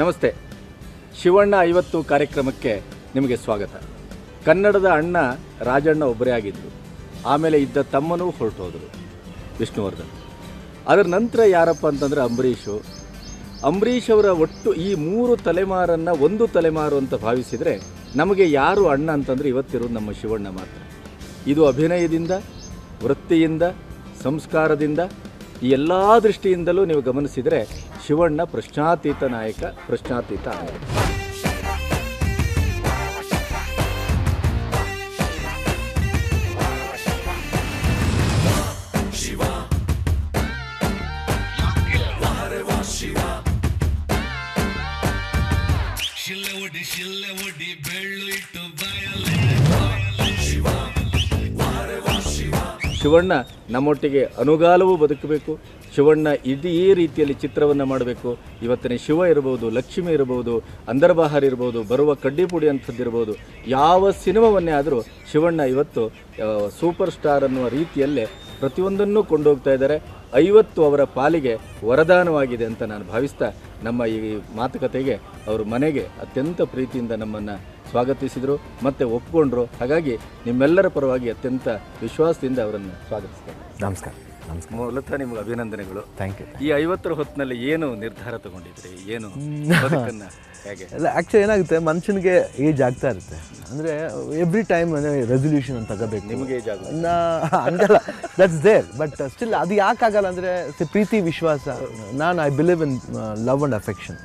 ನಮಸ್ತೆ. ಶಿವಣ್ಣ 50 ಕಾರ್ಯಕ್ರಮಕ್ಕೆ ನಿಮಗೆ ಸ್ವಾಗತ. ಕನ್ನಡದ ಅಣ್ಣ ರಾಜಣ್ಣ ಒಬ್ಬರೇ ಆಗಿದ್ದರು. ಆಮೇಲೆ ಇದ್ದ ತಮ್ಮನೂ ಹೊರಟೋದರು, ವಿಷ್ಣುವರ್ಧನ್. ಅದರ ನಂತರ ಯಾರಪ್ಪ ಅಂತಂದರೆ ಅಂಬರೀಷ್ ಅವರ ಒಟ್ಟು ಈ 3 ತಲೆಮಾರನ್ನು ಒಂದು ತಲೆಮಾರು ಅಂತ ಭಾವಿಸಿದರೆ ನಮಗೆ ಯಾರು ಅಣ್ಣ ಅಂತಂದರೆ ಇವತ್ತಿರೋದು ನಮ್ಮ ಶಿವಣ್ಣ ಮಾತ್ರ. ಇದು ಅಭಿನಯದಿಂದ, ವೃತ್ತಿಯಿಂದ, ಸಂಸ್ಕಾರದಿಂದ, ಈ ಎಲ್ಲ ದೃಷ್ಟಿಯಿಂದಲೂ ನೀವು ಗಮನಿಸಿದರೆ ಶಿವಣ್ಣ ಪ್ರಶ್ನಾತೀತ ನಾಯಕ, ಪ್ರಶ್ನಾತೀತ ನಾಯಕ. ಶಿವಣ್ಣ ನಮ್ಮೊಟ್ಟಿಗೆ ಅನುಗಾಲವೂ ಬದುಕಬೇಕು. ಶಿವಣ್ಣ ಇಡೀ ರೀತಿಯಲ್ಲಿ ಚಿತ್ರವನ್ನು ಮಾಡಬೇಕು. ಇವತ್ತಿನ ಶಿವ ಇರ್ಬೋದು, ಲಕ್ಷ್ಮಿ ಇರ್ಬೋದು, ಅಂದರ್ಬಹಾರ್ ಇರ್ಬೋದು, ಬರುವ ಕಡ್ಡಿಪುಡಿ ಅಂಥದ್ದಿರ್ಬೋದು, ಯಾವ ಸಿನಿಮಾವನ್ನೇ ಆದರೂ ಶಿವಣ್ಣ ಇವತ್ತು ಸೂಪರ್ ಸ್ಟಾರ್ ಅನ್ನುವ ರೀತಿಯಲ್ಲೇ ಪ್ರತಿಯೊಂದನ್ನು ಕೊಂಡೋಗ್ತಾ ಇದ್ದಾರೆ. 50 ಅವರ ಪಾಲಿಗೆ ವರದಾನವಾಗಿದೆ ಅಂತ ನಾನು ಭಾವಿಸ್ತಾ ನಮ್ಮ ಈ ಮಾತುಕತೆಗೆ ಅವರು ಮನೆಗೆ ಅತ್ಯಂತ ಪ್ರೀತಿಯಿಂದ ನಮ್ಮನ್ನು ಸ್ವಾಗತಿಸಿದರು ಮತ್ತು ಒಪ್ಪಿಕೊಂಡ್ರು. ಹಾಗಾಗಿ ನಿಮ್ಮೆಲ್ಲರ ಪರವಾಗಿ ಅತ್ಯಂತ ವಿಶ್ವಾಸದಿಂದ ಅವರನ್ನು ಸ್ವಾಗತಿಸ್ತಾರೆ. ನಮಸ್ಕಾರ. ಮೂಲತಃ ನಿಮ್ಗೆ ಅಭಿನಂದನೆಗಳು. Thank you. ಈ 50ರ ಹೊತ್ತಿನಲ್ಲಿ ಏನು ನಿರ್ಧಾರ ತಗೊಂಡಿದ್ರಿ? ಏನು ಬದುಕನ್ನು ಹೇಗೆ? ಅಲ್ಲ, ಆ್ಯಕ್ಚುಲಿ ಏನಾಗುತ್ತೆ, ಮನುಷ್ಯನಿಗೆ ಏಜ್ ಆಗ್ತಾ ಇರುತ್ತೆ. ಅಂದರೆ ಎವ್ರಿ ಟೈಮ್ ರೆಸೊಲ್ಯೂಷನ್ ಅಂತ ತಗೋಬೇಕು. ನಿಮಗೆ ಏಜ್ ಆಗುತ್ತೆ ಹಂಗಲ್ಲ, ದಟ್ಸ್ ದೇರ್. ಬಟ್ ಸ್ಟಿಲ್ ಅದು ಯಾಕಾಗಲ್ಲ ಅಂದರೆ ಪ್ರೀತಿ, ವಿಶ್ವಾಸ. I believe in love and affection.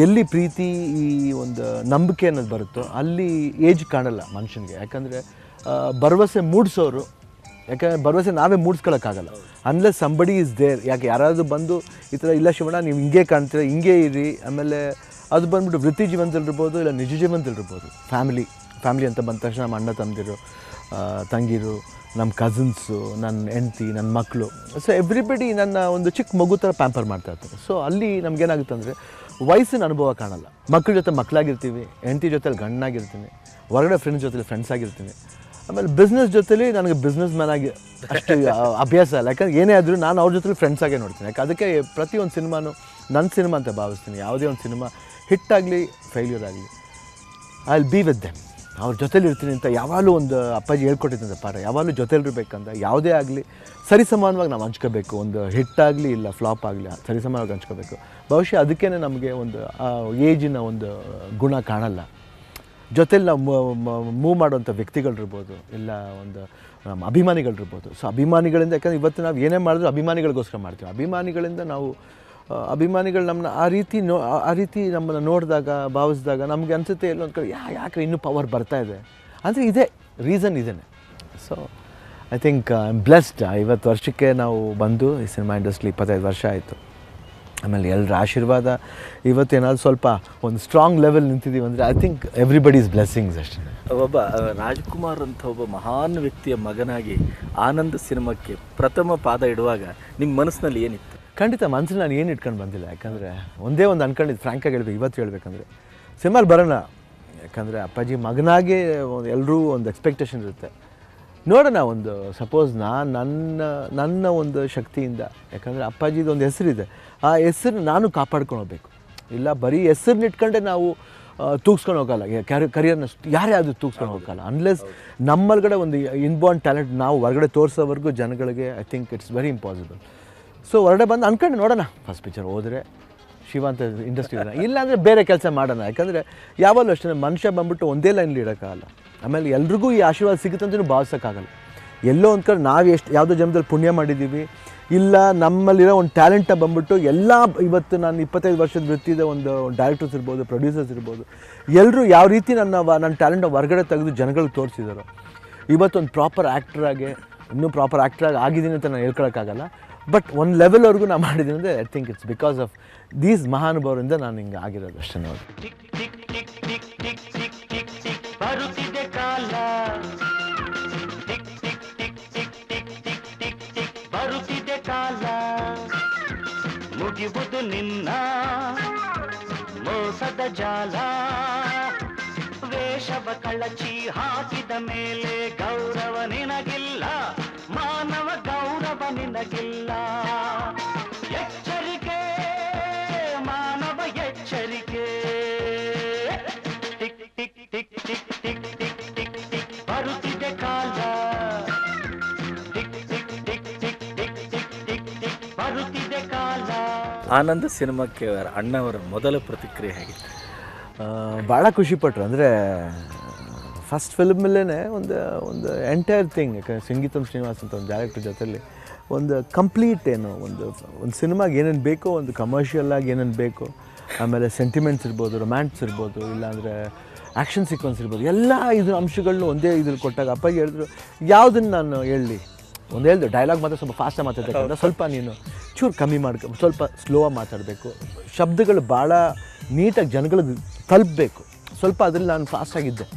ಎಲ್ಲಿ ಪ್ರೀತಿ, ಈ ಒಂದು ನಂಬಿಕೆ ಅನ್ನೋದು ಬರುತ್ತೋ ಅಲ್ಲಿ ಏಜ್ ಕಾಣಲ್ಲ ಮನುಷ್ಯನಿಗೆ. ಯಾಕಂದರೆ ಭರವಸೆ ಮೂಡಿಸೋರು, ಯಾಕಂದರೆ ಭರವಸೆ ನಾವೇ ಮೂಡಿಸ್ಕೊಳ್ಳೋಕ್ಕಾಗಲ್ಲ ಅನ್ಲೆಸ್ ಸಂಬಡಿ ಇಸ್ ದೇರ್. ಯಾಕೆ ಯಾರಾದರೂ ಬಂದು ಈ ಥರ ಇಲ್ಲ ಶಿವಣ್ಣ ನೀವು ಹಿಂಗೆ ಕಾಣ್ತೀರ, ಹಿಂಗೆ ಇರಿ. ಆಮೇಲೆ ಅದು ಬಂದ್ಬಿಟ್ಟು ವೃತ್ತಿ ಜೀವನದಲ್ಲಿರ್ಬೋದು, ಇಲ್ಲ ನಿಜ ಜೀವನದಲ್ಲಿರ್ಬೋದು. ಫ್ಯಾಮಿಲಿ ಅಂತ ಬಂದ ತಕ್ಷಣ ನಮ್ಮ ಅಣ್ಣ ತಮ್ಮದಿರು, ತಂಗಿರು, ನಮ್ಮ ಕಸಿನ್ಸು, ನನ್ನ ಹೆಂಡ್ತಿ, ನನ್ನ ಮಕ್ಕಳು. ಸೊ ಎವ್ರಿಬಡಿ ನನ್ನ ಒಂದು ಚಿಕ್ಕ ಮಗು ಥರ ಪ್ಯಾಂಪರ್ ಮಾಡ್ತಾ ಇರ್ತಾರೆ. ಸೊ ಅಲ್ಲಿ ನಮಗೇನಾಗುತ್ತೆ ಅಂದರೆ ವಯಸ್ಸಿನ ಅನುಭವ ಕಾಣಲ್ಲ. ಮಕ್ಕಳ ಜೊತೆ ಮಕ್ಕಳಾಗಿರ್ತೀವಿ, ಹೆಂಡತಿ ಜೊತೆಲಿ ಗಂಡನಾಗಿರ್ತೀನಿ, ಹೊರಗಡೆ ಫ್ರೆಂಡ್ಸ್ ಜೊತೆಲಿ ಫ್ರೆಂಡ್ಸ್ ಆಗಿರ್ತೀನಿ. ಆಮೇಲೆ ಬಿಸ್ನೆಸ್ ಜೊತೆಲಿ ನನಗೆ ಬಿಸ್ನೆಸ್ ಮ್ಯಾನ್ ಆಗಿ ಅಷ್ಟು ಅಭ್ಯಾಸ ಇಲ್ಲ. ಯಾಕಂದ್ರೆ ಏನೇ ಆದರೂ ನಾನು ಅವ್ರ ಜೊತೆಲಿ ಫ್ರೆಂಡ್ಸ್ ಆಗೇ ನೋಡ್ತೀನಿ. ಯಾಕೆ ಅದಕ್ಕೆ ಪ್ರತಿಯೊಂದು ಸಿನಿಮಾನು ನನ್ನ ಸಿನಿಮಾ ಅಂತ ಭಾವಿಸ್ತೀನಿ. ಯಾವುದೇ ಒಂದು ಸಿನಿಮಾ ಹಿಟ್ಟಾಗಲಿ ಫೇಲ್ಯೂರ್ ಆಗಲಿ, I will be with them. ಅವ್ರ ಜೊತೇಲಿ ಇರ್ತೀನಿ ಅಂತ ಯಾವಾಗಲೂ ಒಂದು ಅಪ್ಪಾಜಿ ಹೇಳ್ಕೊಟ್ಟಿದ್ದಂತೆ ಪಾಠ. ಯಾವಾಗಲೂ ಜೊತೆಲಿರ್ಬೇಕಂತ ಯಾವುದೇ ಆಗಲಿ ಸರಿಸಮಾನವಾಗಿ ನಾವು ಹಂಚ್ಕೋಬೇಕು. ಒಂದು ಹಿಟ್ಟಾಗಲಿ ಇಲ್ಲ ಫ್ಲಾಪ್ ಆಗಲಿ ಸರಿಸಮಾನವಾಗಿ ಹಂಚ್ಕೋಬೇಕು. ಬಹುಶಃ ಅದಕ್ಕೇ ನಮಗೆ ಒಂದು ಏಜಿನ ಒಂದು ಗುಣ ಕಾಣಲ್ಲ. ಜೊತೆಲಿ ನಾವು ಮೂವ್ ಮಾಡುವಂಥ ವ್ಯಕ್ತಿಗಳಿರ್ಬೋದು, ಇಲ್ಲ ಒಂದು ನಮ್ಮ ಅಭಿಮಾನಿಗಳಿರ್ಬೋದು. ಸೊ ಅಭಿಮಾನಿಗಳಿಂದ, ಯಾಕಂದರೆ ಇವತ್ತು ನಾವು ಏನೇ ಮಾಡಿದ್ರು ಅಭಿಮಾನಿಗಳಿಗೋಸ್ಕರ ಮಾಡ್ತೀವಿ. ಅಭಿಮಾನಿಗಳಿಂದ ನಾವು ಅಭಿಮಾನಿಗಳು ನಮ್ಮನ್ನ ಆ ರೀತಿ ನಮ್ಮನ್ನು ನೋಡಿದಾಗ, ಭಾವಿಸಿದಾಗ ನಮಗೆ ಅನಿಸುತ್ತೆ ಎಲ್ಲೊಂದು ಕಡೆ ಯಾಕೆ ಇನ್ನೂ ಪವರ್ ಬರ್ತಾ ಇದೆ ಅಂದರೆ ಇದೇ ರೀಸನ್ ಇದೇನೆ. So I think I am blessed. 50 ವರ್ಷಕ್ಕೆ ನಾವು ಬಂದು ಈ ಸಿನಿಮಾ ಇಂಡಸ್ಟ್ರಿ 25 ವರ್ಷ ಆಯಿತು. ಆಮೇಲೆ ಎಲ್ಲರ ಆಶೀರ್ವಾದ ಇವತ್ತೇನಾದ್ರು ಸ್ವಲ್ಪ ಒಂದು ಸ್ಟ್ರಾಂಗ್ ಲೆವೆಲ್ ನಿಂತಿದ್ದೀವಿ ಅಂದರೆ ಐ ಥಿಂಕ್ ಎವ್ರಿಬಡೀಸ್ ಬ್ಲೆಸ್ಸಿಂಗ್ಸ್ ಅಷ್ಟೇ. ಒಬ್ಬ ರಾಜ್ಕುಮಾರ್ ಅಂತ ಒಬ್ಬ ಮಹಾನ್ ವ್ಯಕ್ತಿಯ ಮಗನಾಗಿ ಆನಂದ್ ಸಿನಿಮಾಕ್ಕೆ ಪ್ರಥಮ ಪಾದ ಇಡುವಾಗ ನಿಮ್ಮ ಮನಸ್ಸಿನಲ್ಲಿ ಏನಿತ್ತು? ಖಂಡಿತ ಮನಸ್ಸಲ್ಲಿ ನಾನು ಏನು ಇಟ್ಕೊಂಡು ಬಂದಿಲ್ಲ. ಯಾಕಂದರೆ ಒಂದೇ ಒಂದು ಅನ್ಕೊಂಡಿದ್ದು, ಫ್ರ್ಯಾಂಕಾಗಿ ಹೇಳ್ಬೇಕು, ಇವತ್ತು ಹೇಳ್ಬೇಕಂದ್ರೆ ಸಿನಿಮಾಲಿ ಬರೋಣ. ಯಾಕಂದರೆ ಅಪ್ಪಾಜಿ ಮಗನಾಗೆ ಎಲ್ಲರೂ ಒಂದು ಎಕ್ಸ್ಪೆಕ್ಟೇಷನ್ ಇರುತ್ತೆ. ನೋಡೋಣ, ಒಂದು ಸಪೋಸ್ ನನ್ನ ಒಂದು ಶಕ್ತಿಯಿಂದ, ಯಾಕಂದರೆ ಅಪ್ಪಾಜಿದು ಒಂದು ಹೆಸರಿದೆ, ಆ ಹೆಸರು ನಾನು ಕಾಪಾಡ್ಕೊಂಡು ಹೋಗ್ಬೇಕು. ಇಲ್ಲ ಬರೀ ಹೆಸರನ್ನ ಇಟ್ಕೊಂಡೆ ನಾವು ತೂಗಿಸ್ಕೊಂಡು ಹೋಗಲ್ಲ. ಕರಿಯರ್ನ ಯಾರೇ ಅದು ತೂಗಿಸ್ಕೊಂಡು ಹೋಗಲ್ಲ ಅನ್ಲೆಸ್ ನಮ್ಮೊಳಗಡೆ ಒಂದು ಇನ್ಬಾರ್ನ್ ಟ್ಯಾಲೆಂಟ್ ನಾವು ಹೊರಗಡೆ ತೋರಿಸೋವರೆಗೂ ಜನಗಳಿಗೆ I think it's very impossible. So ಹೊರಗಡೆ ಬಂದು ಅಂದ್ಕೊಂಡು ನೋಡೋಣ, ಫಸ್ಟ್ ಪಿಕ್ಚರ್ ಹೋದರೆ ಶಿವ ಅಂತ ಇಂಡಸ್ಟ್ರಿ ಇದೆ, ಇಲ್ಲಾಂದರೆ ಬೇರೆ ಕೆಲಸ ಮಾಡೋಣ. ಯಾಕಂದರೆ ಯಾವಾಗಲೂ ಅಷ್ಟೇ ಮನುಷ್ಯ ಬಂದ್ಬಿಟ್ಟು ಒಂದೇ ಲೈನಲ್ಲಿ ಇರೋಕ್ಕಾಗಲ್ಲ. ಆಮೇಲೆ ಎಲ್ರಿಗೂ ಈ ಆಶೀರ್ವಾದ ಸಿಗುತ್ತಂತೂ ಭಾವಿಸೋಕ್ಕಾಗಲ್ಲ. ಎಲ್ಲೋ ಒಂದು ಕಡೆ ನಾವು ಯಾವುದೋ ಜನ್ಮದಲ್ಲಿ ಪುಣ್ಯ ಮಾಡಿದ್ದೀವಿ, ಇಲ್ಲ ನಮ್ಮಲ್ಲಿರೋ ಒಂದು ಟ್ಯಾಲೆಂಟ ಬಂದ್ಬಿಟ್ಟು ಎಲ್ಲ ಇವತ್ತು ನಾನು 25 ವರ್ಷದ ವೃತ್ತಿದ ಒಂದು ಡೈರೆಕ್ಟರ್ಸ್ ಇರ್ಬೋದು, ಪ್ರೊಡ್ಯೂಸರ್ಸ್ ಇರ್ಬೋದು, ಎಲ್ಲರೂ ಯಾವ ರೀತಿ ನನ್ನ ಟ್ಯಾಲೆಂಟ್ ಹೊರಗಡೆ ತೆಗೆದು ಜನಗಳಿಗೆ ತೋರಿಸಿದಾರೋ, ಇವತ್ತೊಂದು ಪ್ರಾಪರ್ ಆ್ಯಕ್ಟ್ರಾಗಿ, ಇನ್ನೂ ಪ್ರಾಪರ್ ಆ್ಯಕ್ಟ್ರಾಗಿ ಆಗಿದ್ದೀನಿ ಅಂತ ನಾನು ಹೇಳ್ಕೊಳಕ್ಕಾಗಲ್ಲ. ಬಟ್ ಒಂದು ಲೆವೆಲ್ವರೆಗೂ ನಾನು ಮಾಡಿದ್ದೀನಿ ಅಂದರೆ I think it's because of these ಮಹಾನುಭಾವರಿಂದ ನಾನು ಹಿಂಗೆ ಆಗಿರೋದು ಅಷ್ಟೇ. ನೋಡಿ, ಮುಗಿವುದು ನಿನ್ನ ಮೋಸದ ಜಾಲ, ವೇಷವ ಕಳಚಿ ಹಾಕಿದ ಮೇಲೆ ಗೌರವ ನಿನಗಿಲ್ಲ, ಮಾನವ ಗೌರವ ನಿನಗಿಲ್ಲ. ಎಚ್ಚರಿಕೆ ಮಾನವ ಎಚ್ಚರಿಕೆ. ಆನಂದ್ ಸಿನಿಮಾಕ್ಕೆ ಅಣ್ಣವರ ಮೊದಲ ಪ್ರತಿಕ್ರಿಯೆ ಹೇಗಿತ್ತು? ಭಾಳ ಖುಷಿಪಟ್ಟರು. ಅಂದರೆ ಫಸ್ಟ್ ಫಿಲ್ಮಲ್ಲೇ ಒಂದು ಎಂಟೈರ್ ಥಿಂಗ್, ಯಾಕಂದರೆ ಸಂಗೀತಂ ಶ್ರೀನಿವಾಸ್ ಅಂತ ಒಂದು ಡೈರೆಕ್ಟರ್ ಜೊತೆಲಿ ಒಂದು ಕಂಪ್ಲೀಟ್ ಏನು ಒಂದು ಸಿನಿಮಾಗೆ ಏನೇನು ಬೇಕೋ, ಒಂದು ಕಮರ್ಷಿಯಲ್ಲಾಗಿ ಏನೇನು ಬೇಕೋ, ಆಮೇಲೆ ಸೆಂಟಿಮೆಂಟ್ಸ್ ಇರ್ಬೋದು, ರೊಮ್ಯಾಂಟ್ಸ್ ಇರ್ಬೋದು, ಇಲ್ಲಾಂದರೆ ಆ್ಯಕ್ಷನ್ ಸೀಕ್ವೆನ್ಸ್ ಇರ್ಬೋದು, ಎಲ್ಲ ಇದ್ರ ಅಂಶಗಳನ್ನೂ ಒಂದೇ ಇದ್ರಲ್ಲಿ ಕೊಟ್ಟಾಗ ಅಪ್ಪಾಜಿ ಹೇಳಿದ್ರು, ಯಾವುದನ್ನು ನಾನು ಹೇಳಲಿ, ಒಂದು ಹೇಳಿದ್ರು ಡೈಲಾಗ್ ಮಾತ್ರ ಸ್ವಲ್ಪ ಫಾಸ್ಟಾಗಿ ಮಾತಾಡಬೇಕಂದ್ರೆ ಸ್ವಲ್ಪ ನೀನು ಚೂರು ಕಮ್ಮಿ ಮಾಡ್ಕೊ, ಸ್ವಲ್ಪ ಸ್ಲೋವಾಗಿ ಮಾತಾಡಬೇಕು, ಶಬ್ದಗಳು ಭಾಳ ನೀಟಾಗಿ ಜನಗಳಿಗೆ ತಲುಪಬೇಕು, ಸ್ವಲ್ಪ ಅದರಲ್ಲಿ ನಾನು ಫಾಸ್ಟಾಗಿದ್ದೆ.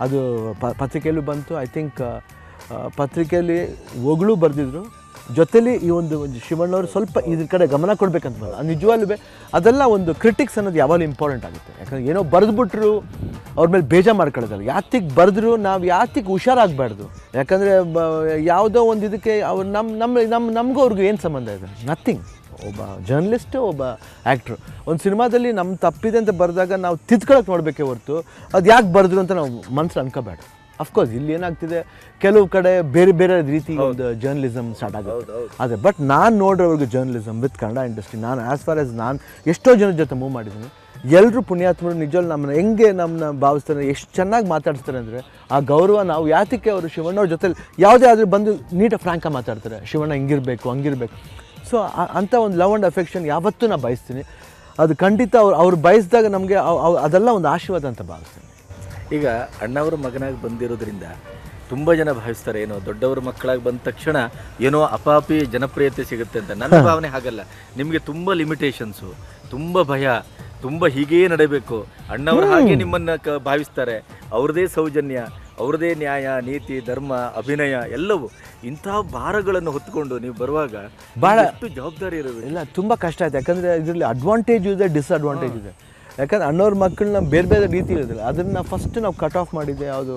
ಅದು ಪತ್ರಿಕೆಯಲ್ಲೂ ಬಂತು. ಐ ಥಿಂಕ್ ಪತ್ರಿಕೆಯಲ್ಲಿ ಹೊಗಳು ಬರೆದಿದ್ರು, ಜೊತೆಲಿ ಈ ಒಂದು ಶಿವಣ್ಣವರು ಸ್ವಲ್ಪ ಇದ್ರ ಕಡೆ ಗಮನ ಕೊಡಬೇಕಂತ ಬರಲ್ಲ. ನಿಜವಾಗ್ಲೂ ಅದೆಲ್ಲ ಒಂದು ಕ್ರಿಟಿಕ್ಸ್ ಅನ್ನೋದು ಯಾವಾಗಲೂ ಇಂಪಾರ್ಟೆಂಟ್ ಆಗುತ್ತೆ. ಯಾಕಂದರೆ ಏನೋ ಬರೆದ್ಬಿಟ್ರು ಅವ್ರ ಮೇಲೆ ಬೇಜಾರು ಮಾಡ್ಕೊಳ್ಳೋದಲ್ಲ, ಯಾತಿಗೆ ಬರೆದ್ರು ನಾವು ಯಾತಿಗೆ ಹುಷಾರಾಗಬಾರ್ದು. ಯಾಕಂದರೆ ಯಾವುದೋ ಒಂದು ಇದಕ್ಕೆ ಅವ್ರು ನಮಗೂ ಅವ್ರಿಗೂ ಏನು ಸಂಬಂಧ ಇದೆ? ನಥಿಂಗ್. ಒಬ್ಬ ಜರ್ನಲಿಸ್ಟು, ಒಬ್ಬ ಆ್ಯಕ್ಟ್ರು. ಒಂದು ಸಿನಿಮಾದಲ್ಲಿ ನಮ್ಮ ತಪ್ಪಿದೆ ಅಂತ ಬರೆದಾಗ ನಾವು ತಿದ್ಕೊಳ್ಳೋಕೆ ನೋಡಬೇಕೇ ಹೊರತು ಅದು ಯಾಕೆ ಬರೆದ್ರು ಅಂತ ನಾವು ಮನಸ್ಸಲ್ಲಿ ಅನ್ಕೋಬೇಡ. ಅಫ್ಕೋರ್ಸ್ ಇಲ್ಲಿ ಏನಾಗ್ತಿದೆ, ಕೆಲವು ಕಡೆ ಬೇರೆ ಬೇರೆ ರೀತಿ ಒಂದು ಜರ್ನಲಿಸಮ್ ಸ್ಟಾರ್ಟ್ ಆಗುತ್ತೆ. ಆದರೆ ಬಟ್ ನಾನು ನೋಡೋವ್ರಿಗೆ ಜರ್ನಲಿಸಮ್ ವಿತ್ ಕನ್ನಡ ಇಂಡಸ್ಟ್ರಿ, ನಾನು ಆ್ಯಸ್ ಫಾರ್ ಆಸ್ ನಾನು ಎಷ್ಟೋ ಜನದ ಜೊತೆ ಮೂವ್ ಮಾಡಿದ್ದೀನಿ, ಎಲ್ಲರೂ ಪುಣ್ಯಾತ್ಮರು ನಿಜವಲ್ಲಿ ನಮ್ಮನ್ನ ಹೆಂಗೆ ನಮ್ಮನ್ನ ಭಾವಿಸ್ತಾರೆ, ಎಷ್ಟು ಚೆನ್ನಾಗಿ ಮಾತಾಡ್ತಾರೆ ಅಂದರೆ ಆ ಗೌರವ ನಾವು ಯಾತಕ್ಕೆ ಅವರು ಶಿವಣ್ಣವ್ರ ಜೊತೆಲಿ ಯಾವುದೇ ಆದರೂ ಬಂದು ನೀಟಾಗಿ ಫ್ರ್ಯಾಂಕಾಗಿ ಮಾತಾಡ್ತಾರೆ, ಶಿವಣ್ಣ ಹಿಂಗಿರಬೇಕು ಹಂಗಿರಬೇಕು. ಸೊ ಅಂಥ ಒಂದು ಲವ್ ಆ್ಯಂಡ್ ಅಫೆಕ್ಷನ್ ಯಾವತ್ತೂ ನಾನು ಬಯಸ್ತೀನಿ. ಅದು ಖಂಡಿತ ಅವ್ರು ಬಯಸಿದಾಗ ನಮಗೆ ಅದೆಲ್ಲ ಒಂದು ಆಶೀರ್ವಾದ ಅಂತ ಭಾವಿಸ್ತೀನಿ. ಈಗ ಅಣ್ಣವ್ರ ಮಗನಾಗಿ ಬಂದಿರೋದ್ರಿಂದ ತುಂಬ ಜನ ಭಾವಿಸ್ತಾರೆ ಏನೋ ದೊಡ್ಡವ್ರ ಮಕ್ಕಳಾಗಿ ಬಂದ ತಕ್ಷಣ ಏನೋ ಅಪಾಪಿ ಜನಪ್ರಿಯತೆ ಸಿಗುತ್ತೆ ಅಂತ. ನನ್ನ ಭಾವನೆ ಹಾಗಲ್ಲ. ನಿಮಗೆ ತುಂಬ ಲಿಮಿಟೇಷನ್ಸು, ತುಂಬ ಭಯ, ತುಂಬ ಹೀಗೇ ನಡೀಬೇಕು. ಅಣ್ಣವ್ರು ಹಾಗೆ ನಿಮ್ಮನ್ನು ಭಾವಿಸ್ತಾರೆ. ಅವ್ರದ್ದೇ ಸೌಜನ್ಯ, ಅವ್ರದ್ದೇ ನ್ಯಾಯ, ನೀತಿ, ಧರ್ಮ, ಅಭಿನಯ ಎಲ್ಲವೂ. ಇಂತಹ ಭಾರಗಳನ್ನು ಹೊತ್ಕೊಂಡು ನೀವು ಬರುವಾಗ ಭಾಳ ಜವಾಬ್ದಾರಿ ಇರೋದು ಇಲ್ಲ, ತುಂಬ ಕಷ್ಟ ಆಯ್ತು. ಯಾಕಂದರೆ ಇದರಲ್ಲಿ ಅಡ್ವಾಂಟೇಜ್ ಇದೆ, ಡಿಸ್ಅಡ್ವಾಂಟೇಜ್ ಇದೆ. ಯಾಕಂದರೆ ಅಣ್ಣವ್ರ ಮಕ್ಕಳನ್ನ ಬೇರೆ ಬೇರೆ ರೀತಿ ಇರೋದಿಲ್ಲ. ಅದನ್ನು ಫಸ್ಟ್ ನಾವು ಕಟ್ ಆಫ್ ಮಾಡಿದ್ದೆ. ಯಾವುದು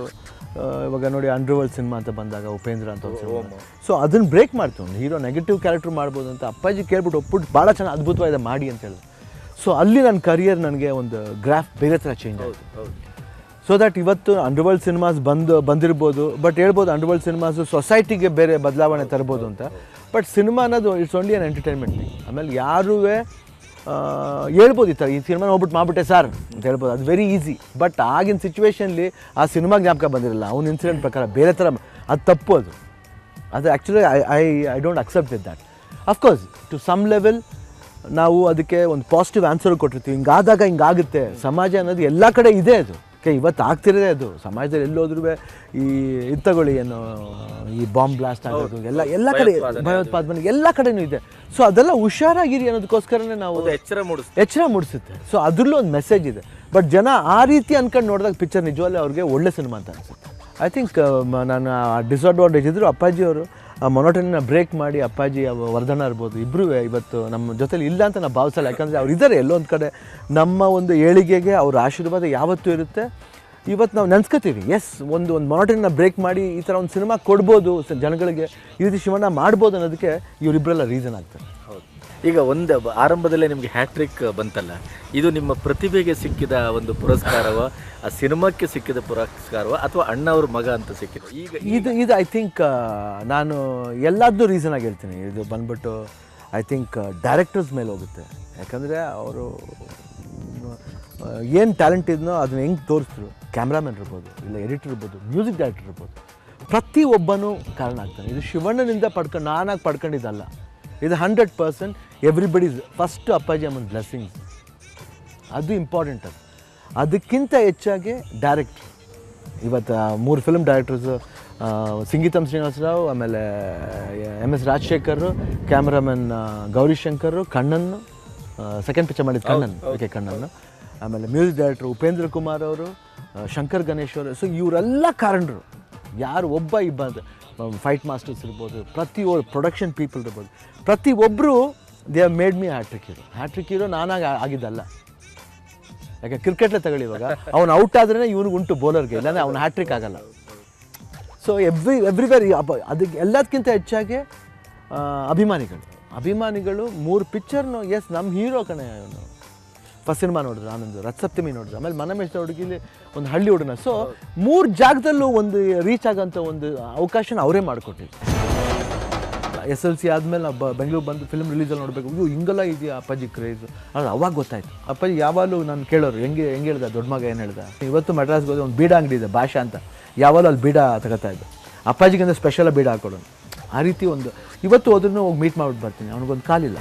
ಇವಾಗ ನೋಡಿ ಅಂಡರ್ವರ್ಲ್ಡ್ ಸಿನಿಮಾ ಅಂತ ಬಂದಾಗ ಉಪೇಂದ್ರ ಅಂತ ಒಂದು, ಸೊ ಅದನ್ನು ಬ್ರೇಕ್ ಮಾಡ್ತೀವಿ. ಒಂದು ಹೀರೋ ನೆಗೆಟಿವ್ ಕ್ಯಾರೆಕ್ಟರ್ ಮಾಡ್ಬೋದು ಅಂತ ಅಪ್ಪಾಜಿ ಕೇಳ್ಬಿಟ್ಟು ಒಪ್ಪಿಟ್ಟು ಭಾಳ ಚೆನ್ನಾಗಿ ಅದ್ಭುತವಾಗಿದೆ ಮಾಡಿ ಅಂತ ಹೇಳಿದ್ರು. ಸೊ ಅಲ್ಲಿ ನನ್ನ ಕರಿಯರ್ ನನಗೆ ಒಂದು ಗ್ರಾಫ್ ಬೇರೆ ಥರ ಚೇಂಜ್ ಆಯಿತು. ಸೊ ದಟ್ ಇವತ್ತು ಅಂಡರ್ವರ್ಲ್ಡ್ ಸಿನಿಮಾಸ್ ಬಂದಿರ್ಬೋದು, ಬಟ್ ಹೇಳ್ಬೋದು ಅಂಡರ್ವರ್ಲ್ಡ್ ಸಿನಿಮಾಸು ಸೊಸೈಟಿಗೆ ಬೇರೆ ಬದಲಾವಣೆ ತರ್ಬೋದು ಅಂತ. ಬಟ್ ಸಿನಿಮಾ ಅನ್ನೋದು it's only an entertainment thing. ಆಮೇಲೆ ಯಾರೂ ಹೇಳ್ಬೋದು ಈ ಸಿನಿಮಾ ನೋಡ್ಬಿಟ್ಟು ಮಾಡ್ಬಿಟ್ಟೆ ಸರ್ ಅಂತ ಹೇಳ್ಬೋದು, ಅದು ವೆರಿ ಈಸಿ. ಬಟ್ ಆಗಿನ ಸಿಚುವೇಷನ್ಲಿ ಆ ಸಿನಿಮಾ ಜ್ಞಾಪಕ ಬಂದಿರಲ್ಲ, ಅವ್ನ ಇನ್ಸಿಡೆಂಟ್ ಪ್ರಕಾರ ಬೇರೆ ಥರ, ಅದು ತಪ್ಪು. ಅದು actually I don't accept with that. Of course to some level ನಾವು ಅದಕ್ಕೆ ಒಂದು ಪಾಸಿಟಿವ್ ಆನ್ಸರ್ ಕೊಟ್ಟಿರ್ತೀವಿ. ಹಿಂಗಾದಾಗ ಹಿಂಗಾಗುತ್ತೆ. ಸಮಾಜ ಅನ್ನೋದು ಎಲ್ಲ ಕಡೆ ಇದೆ. ಅದು ಇವತ್ತು ಆಗ್ತಿರೋದೇ ಅದು. ಸಮಾಜದಲ್ಲಿ ಎಲ್ಲೋದ್ರೂ ಈ ತಗೊಳ್ಳಿ ಏನು ಈ ಬಾಂಬ್ ಬ್ಲಾಸ್ಟ್ ಆಗೋದು ಎಲ್ಲ ಕಡೆ, ಭಯೋತ್ಪಾದನೆ ಎಲ್ಲ ಕಡೆನೂ ಇದೆ. ಸೊ ಅದೆಲ್ಲ ಹುಷಾರಾಗಿರಿ ಅನ್ನೋದಕ್ಕೋಸ್ಕರನೇ ನಾವು ಎಚ್ಚರ ಮೂಡಿಸುತ್ತೆ. ಸೊ ಅದರಲ್ಲೂ ಒಂದು ಮೆಸೇಜ್ ಇದೆ. ಬಟ್ ಜನ ಆ ರೀತಿ ಅನ್ಕೊಂಡು ನೋಡಿದಾಗ ಪಿಕ್ಚರ್ ನಿಜವಲ್ಲೇ ಅವ್ರಿಗೆ ಒಳ್ಳೆ ಸಿನಿಮಾ ಅಂತ ಅನಿಸುತ್ತೆ. ಐ ಥಿಂಕ್ ನಾನು ಡಿಸ್ಅಡ್ವಾಂಟೇಜ್ ಇದ್ದರು ಅಪ್ಪಾಜಿಯವರು ಆ ಮೊನೋಟನಿನ ಬ್ರೇಕ್ ಮಾಡಿ, ಅಪ್ಪಾಜಿ ವರ್ಧನ ಇರ್ಬೋದು, ಇಬ್ಬರೂ ಇವತ್ತು ನಮ್ಮ ಜೊತೆಲಿ ಇಲ್ಲ ಅಂತ ನಾವು ಭಾವಿಸಲ್ಲ. ಯಾಕಂದರೆ ಅವ್ರು ಇದ್ದಾರೆ ಎಲ್ಲೊಂದು ಕಡೆ. ನಮ್ಮ ಒಂದು ಏಳಿಗೆಗೆ ಅವ್ರ ಆಶೀರ್ವಾದ ಯಾವತ್ತೂ ಇರುತ್ತೆ. ಇವತ್ತು ನಾವು ನೆನ್ಸ್ಕೊತೀವಿ, ಎಸ್ ಒಂದು ಮೊನೋಟನಿನ ಬ್ರೇಕ್ ಮಾಡಿ ಈ ಥರ ಒಂದು ಸಿನಿಮಾ ಕೊಡ್ಬೋದು ಜನಗಳಿಗೆ, ಈ ರೀತಿ ಶಿವಣ್ಣ ಮಾಡ್ಬೋದು ಅನ್ನೋದಕ್ಕೆ ಇವರಿಬ್ಬರೆಲ್ಲ ರೀಸನ್ ಆಗ್ತಾರೆ. ಹೌದು. ಈಗ ಒಂದು ಆರಂಭದಲ್ಲೇ ನಿಮಗೆ ಹ್ಯಾಟ್ರಿಕ್ ಬಂತಲ್ಲ, ಇದು ನಿಮ್ಮ ಪ್ರತಿಭೆಗೆ ಸಿಕ್ಕಿದ ಒಂದು ಪುರಸ್ಕಾರವೋ, ಆ ಸಿನಿಮಾಕ್ಕೆ ಸಿಕ್ಕಿದ ಪುರಸ್ಕಾರವೋ, ಅಥವಾ ಅಣ್ಣವ್ರ ಮಗ ಅಂತ ಸಿಕ್ಕಿದ? ಇದು ಐ ಥಿಂಕ್ ನಾನು ಎಲ್ಲದನ್ನೂ ರೀಸನ್ ಆಗಿ ಹೇಳ್ತೀನಿ. ಇದು ಬಂದ್ಬಿಟ್ಟು ಐ ಥಿಂಕ್ ಡೈರೆಕ್ಟರ್ಸ್ ಮೇಲೆ ಹೋಗುತ್ತೆ. ಯಾಕಂದರೆ ಅವರು ಏನು ಟ್ಯಾಲೆಂಟ್ ಇದನ್ನೋ ಅದನ್ನ ಹೆಂಗೆ ತೋರಿಸಿದ್ರು. ಕ್ಯಾಮ್ರಾಮನ್ ಇರ್ಬೋದು, ಇಲ್ಲ ಎಡಿಟರ್ ಇರ್ಬೋದು, ಮ್ಯೂಸಿಕ್ ಡೈರೆಕ್ಟರ್ ಇರ್ಬೋದು, ಪ್ರತಿಯೊಬ್ಬನೂ ಕಾರಣ ಆಗ್ತಾನೆ. ಇದು ಶಿವಣ್ಣನಿಂದ ನಾನಾಗಿ ಪಡ್ಕೊಂಡಿದ್ದಲ್ಲ. ಇದು 100% ಎವ್ರಿಬಡೀಸ್ ಫಸ್ಟ್ ಅಪ್ಪಾಜಿ ಅಮ್ಮನ ಬ್ಲೆಸ್ಸಿಂಗ್ಸ್. ಅದು ಇಂಪಾರ್ಟೆಂಟ್. ಅದಕ್ಕಿಂತ ಹೆಚ್ಚಾಗಿ ಡೈರೆಕ್ಟ್ರು. ಇವತ್ತು 3 ಫಿಲ್ಮ್ ಡೈರೆಕ್ಟರ್ಸು, ಸಂಗೀತಂ ಶ್ರೀನಿವಾಸರಾವ್, ಆಮೇಲೆ MS Rajashekar, cameraman Gowrishankar, Kannan, second picture ಮಾಡಿದ ಕಣ್ಣನ್, ಆಮೇಲೆ ಮ್ಯೂಸಿಕ್ ಡೈರೆಕ್ಟ್ರು ಉಪೇಂದ್ರ ಕುಮಾರ್ ಅವರು, ಶಂಕರ್ ಗಣೇಶ್ ಅವರು. ಸೊ ಇವರೆಲ್ಲ ಕಾರಣರು. ಯಾರು ಒಬ್ಬ ಇಬ್ಬ ಅಂತ ಫೈಟ್ ಮಾಸ್ಟರ್ಸ್ ಇರ್ಬೋದು, ಪ್ರತಿಯೊಬ್ಬರು ಪ್ರೊಡಕ್ಷನ್ ಪೀಪಲ್ ಇರ್ಬೋದು, ಪ್ರತಿಯೊಬ್ಬರು they have made me hat trick hero ನಾನಾಗಿ ಆಗಿದ್ದಲ್ಲ. ಯಾಕೆ ಕ್ರಿಕೆಟ್ಲೇ ತಗೊಳ್ಳಿ, ಇವಾಗ ಅವ್ನು ಔಟ್ ಆದ್ರೇ ಇವನಿಗೆ ಉಂಟು ಬೌಲರ್ಗೆ, ಇಲ್ಲಾಂದರೆ ಅವ್ನು ಹ್ಯಾಟ್ರಿಕ್ ಆಗಲ್ಲ. ಸೊ ಎವ್ರಿವೇರ್ ಅದಕ್ಕೆ ಎಲ್ಲದಕ್ಕಿಂತ ಹೆಚ್ಚಾಗಿ ಅಭಿಮಾನಿಗಳು 3 ಪಿಕ್ಚರ್ನು ಎಸ್ ನಮ್ಮ ಹೀರೋ ಕಣೆ ಇವನು. ಫಸ್ಟ್ ಸಿನಿಮಾ ನೋಡಿದ್ರು ಆನಂದ್, ರಥಸಪ್ತಮಿ ನೋಡಿದ್ರು, ಆಮೇಲೆ ಮನಮೇಶ ಹುಡುಗಿಲಿ ಒಂದು ಹಳ್ಳಿ ಹುಡುಗನ. ಸೊ 3 ಜಾಗದಲ್ಲೂ ಒಂದು ರೀಚ್ ಆಗೋಂಥ ಒಂದು ಅವಕಾಶನ ಅವರೇ ಮಾಡಿಕೊಟ್ಟಿದ್ರು. SLC ಆದಮೇಲೆ ನಾವು ಬೆಂಗಳೂರು ಬಂದು ಫಿಲ್ಮ್ ರಿಲೀಸಲ್ಲಿ ನೋಡಬೇಕು, ಅಯ್ಯೋ ಹಿಂಗೆಲ್ಲ ಇದೆಯಾ ಅಪ್ಪಾಜಿ ಕ್ರೇಜು. ಆದರೆ ಅವಾಗ ಗೊತ್ತಾಯಿತು. ಅಪ್ಪಾಜಿ ಯಾವಾಗಲೂ ನಾನು ಕೇಳೋರು ಹೆಂಗೆ ಹೇಳ್ದ ದೊಡ್ಡ ಮಗ ಏನು ಹೇಳ್ದ. ಇವತ್ತು ಮೆಡ್ರಾಸ್ಗೆ ಹೋದ್ರೆ ಒಂದು ಬೀಡ ಅಂಗಡಿ ಇದೆ ಭಾಷಾ ಅಂತ, ಯಾವಾಗಲೂ ಅಲ್ಲಿ ಬೀಡ ತಗೋತಾ ಇದ್ದೆ. ಅಪ್ಪಾಜಿಗೆ ಅಂದರೆ ಸ್ಪೆಷಲಾಗಿ ಬೀಡ ಹಾಕೊಡೋನು. ಆ ರೀತಿ ಒಂದು ಇವತ್ತು ಹೋದ್ರೂ ಹೋಗಿ ಮೀಟ್ ಮಾಡ್ಬಿಟ್ಟು ಬರ್ತೀನಿ. ಅವ್ನಿಗೊಂದು ಕಾಲಿಲ್ಲ.